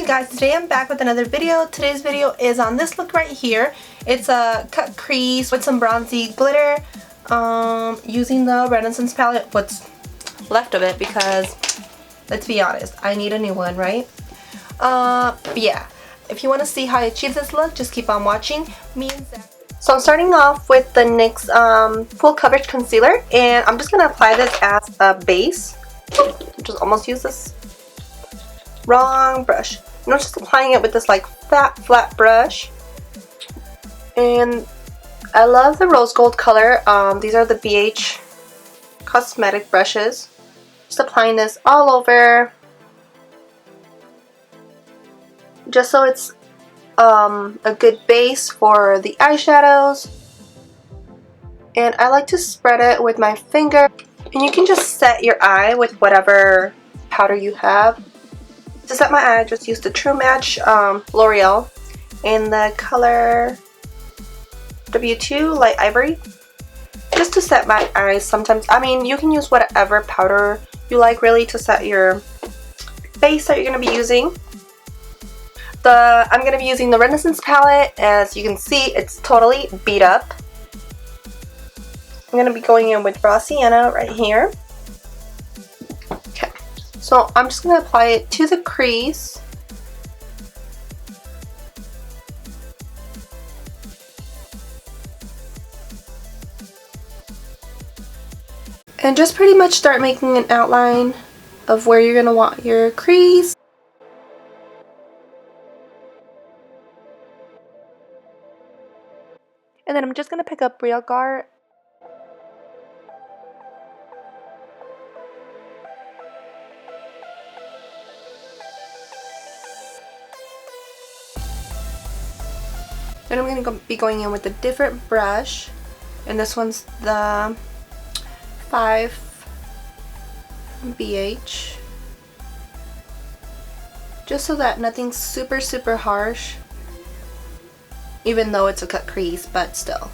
Hey guys, today I'm back with another video. Today's video is on this look right here. It's a cut crease with some bronzy glitter using the Renaissance palette, what's left of it, because let's be honest, I need a new one, right? But yeah, if you want to see how I achieve this look, just keep on watching. So I'm starting off with the NYX full coverage concealer, and I'm just going to apply this as a base. Just almost use this wrong brush. I'm just applying it with this like flat brush, and I love the rose gold color. These are the BH cosmetic brushes. Just applying this all over, just so it's a good base for the eyeshadows. And I like to spread it with my finger, and you can just set your eye with whatever powder you have. To set my eye, I just used the True Match L'Oreal in the color W2 Light Ivory, just to set my eyes. Sometimes, I mean, you can use whatever powder you like really to set your base that you're going to be using. I'm going to be using the Renaissance palette. As you can see, it's totally beat up. I'm going to be going in with Raw Sienna right here. Okay, so I'm just going to apply it to the crease. And just pretty much start making an outline of where you're going to want your crease. And then I'm just going to pick up Real Gar. Then I'm going to be going in with a different brush. And this one's the 5 BH. Just so that nothing's super harsh. Even though it's a cut crease, but still.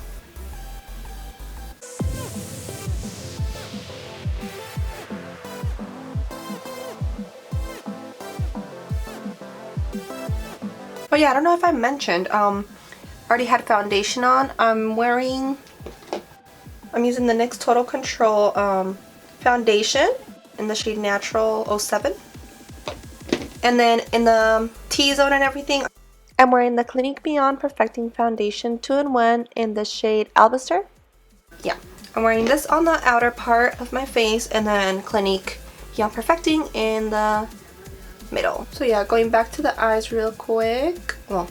Oh yeah, I don't know if I mentioned, I already had foundation on. I'm using the NYX Total Control foundation in the shade Natural 07. And then in the T-zone and everything, I'm wearing the Clinique Beyond Perfecting Foundation 2-in-1 in the shade Albaster. Yeah, I'm wearing this on the outer part of my face, and then Clinique Beyond Perfecting in the middle. So yeah, going back to the eyes real quick. Well,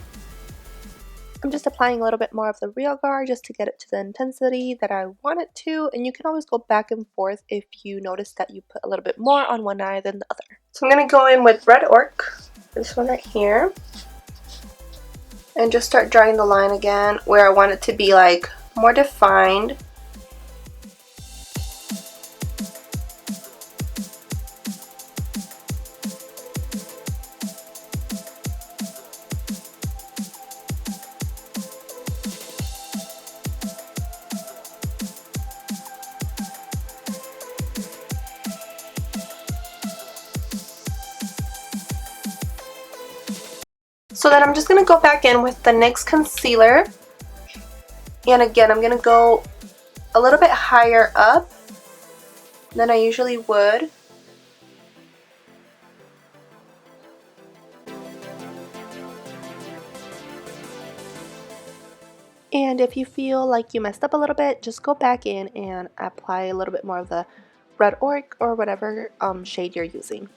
I'm just applying a little bit more of the Real Gar just to get it to the intensity that I want it to, and you can always go back and forth if you notice that you put a little bit more on one eye than the other. So I'm going to go in with Red Orc, this one right here, and just start drawing the line again where I want it to be like more defined. So then I'm just going to go back in with the NYX concealer, and again I'm going to go a little bit higher up than I usually would. And if you feel like you messed up a little bit, just go back in and apply a little bit more of the Red Orc or whatever shade you're using.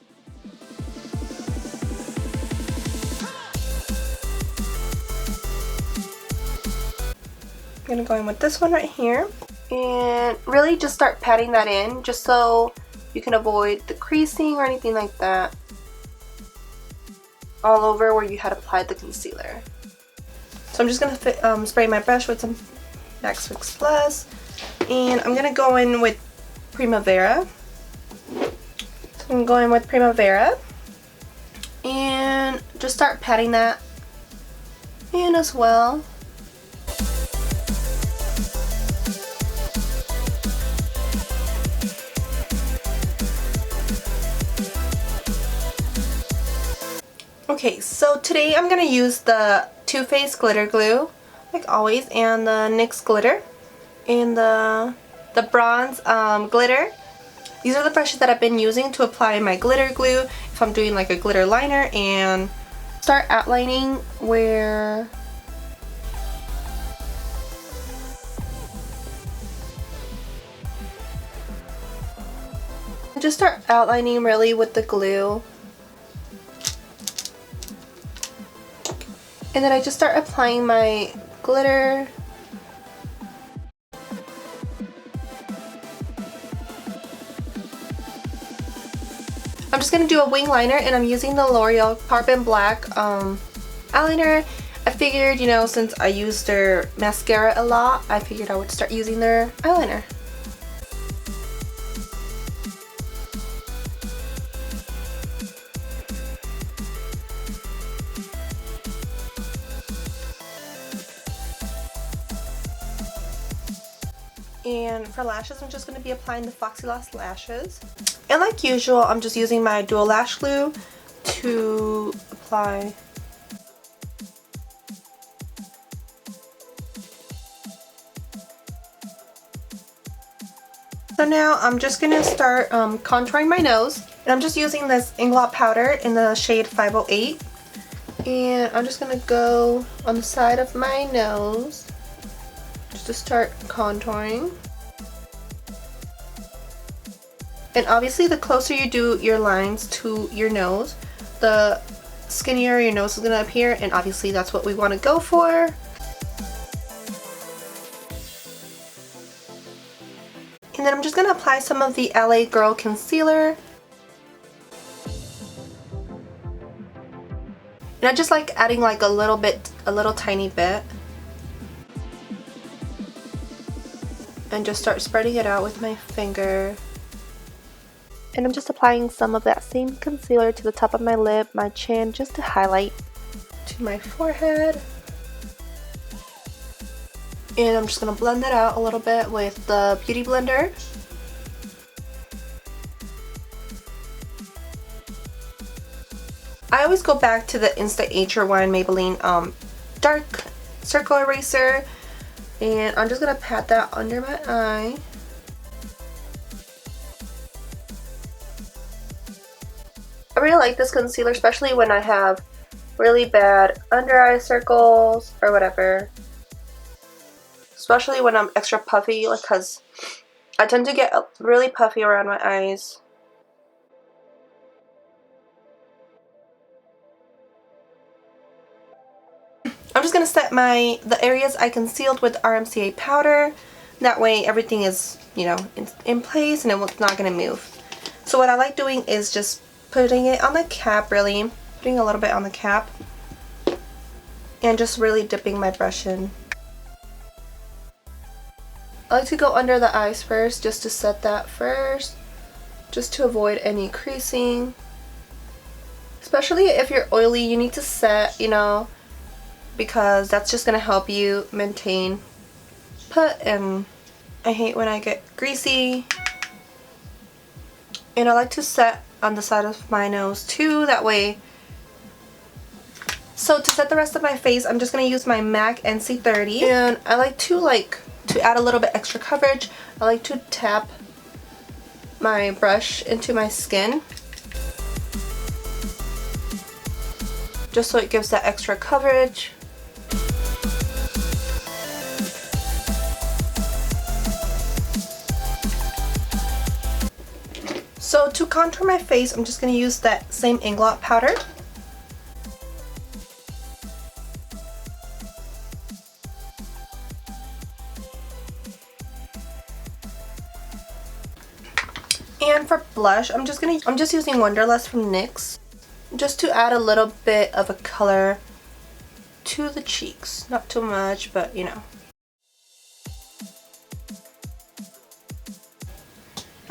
I'm going to go in with this one right here, and really just start patting that in, just so you can avoid the creasing or anything like that all over where you had applied the concealer. So I'm just going to spray my brush with some MAC Fix Plus, and I'm going to go in with Primavera. So I'm going with Primavera, and just start patting that in as well. Okay, so today I'm going to use the Too Faced glitter glue, like always, and the NYX glitter, and the bronze glitter. These are the brushes that I've been using to apply my glitter glue if I'm doing like a glitter liner, and start outlining where just start outlining really with the glue. And then I just start applying my glitter. I'm just going to do a wing liner, and I'm using the L'Oreal Carbon Black eyeliner. I figured, you know, since I use their mascara a lot, I figured I would start using their eyeliner. And for lashes, I'm just going to be applying the Foxy Lost lashes. And like usual, I'm just using my dual lash glue to apply. So now I'm just going to start contouring my nose. And I'm just using this INGLOT powder in the shade 508. And I'm just going to go on the side of my nose just to start contouring. And obviously the closer you do your lines to your nose, the skinnier your nose is going to appear, and obviously that's what we want to go for. And then I'm just going to apply some of the LA Girl concealer. And I just like adding like a little tiny bit. And just start spreading it out with my finger. And I'm just applying some of that same concealer to the top of my lip, my chin, just to highlight, to my forehead. And I'm just going to blend that out a little bit with the Beauty Blender. I always go back to the Insta-H Rewind Maybelline Dark Circle Eraser. And I'm just going to pat that under my eye. I really like this concealer, especially when I have really bad under eye circles or whatever. Especially when I'm extra puffy, like, because I tend to get really puffy around my eyes. I'm just going to set the areas I concealed with RMCA powder. That way everything is, you know, in place and it's not going to move. So what I like doing is just putting it on the cap, really. Putting a little bit on the cap. And just really dipping my brush in. I like to go under the eyes first, just to set that first. Just to avoid any creasing. Especially if you're oily, you need to set, you know, because that's just going to help you maintain put. And I hate when I get greasy. And I like to set on the side of my nose too, that way. So to set the rest of my face, I'm just going to use my MAC NC30, and I like to add a little bit extra coverage. I like to tap my brush into my skin just so it gives that extra coverage. So to contour my face, I'm just going to use that same INGLOT powder. And for blush, I'm just using Wonderlust from NYX, just to add a little bit of a color to the cheeks. Not too much, but you know.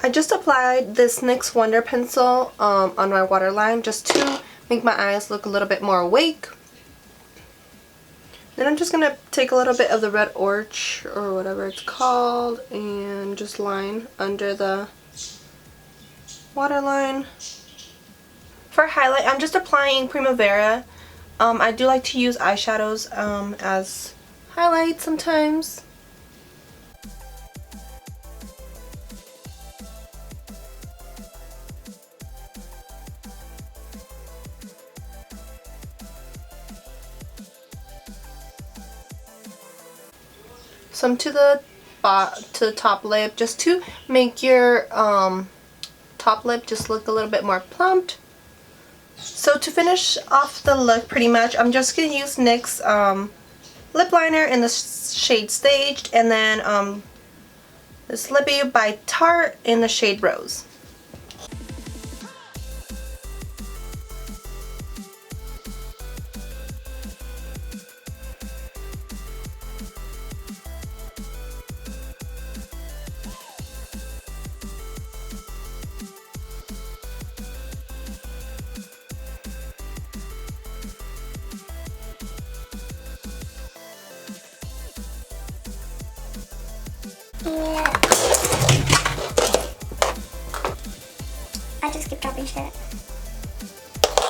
I just applied this NYX Wonder Pencil on my waterline just to make my eyes look a little bit more awake. Then I'm just going to take a little bit of the Red Orch, or whatever it's called, and just line under the waterline. For highlight, I'm just applying Primavera. I do like to use eyeshadows as highlight sometimes. Some to the top lip, just to make your top lip just look a little bit more plumped. So to finish off the look, pretty much, I'm just going to use NYX lip liner in the shade Staged, and then this Lippy by Tarte in the shade Rose. I just keep dropping shit.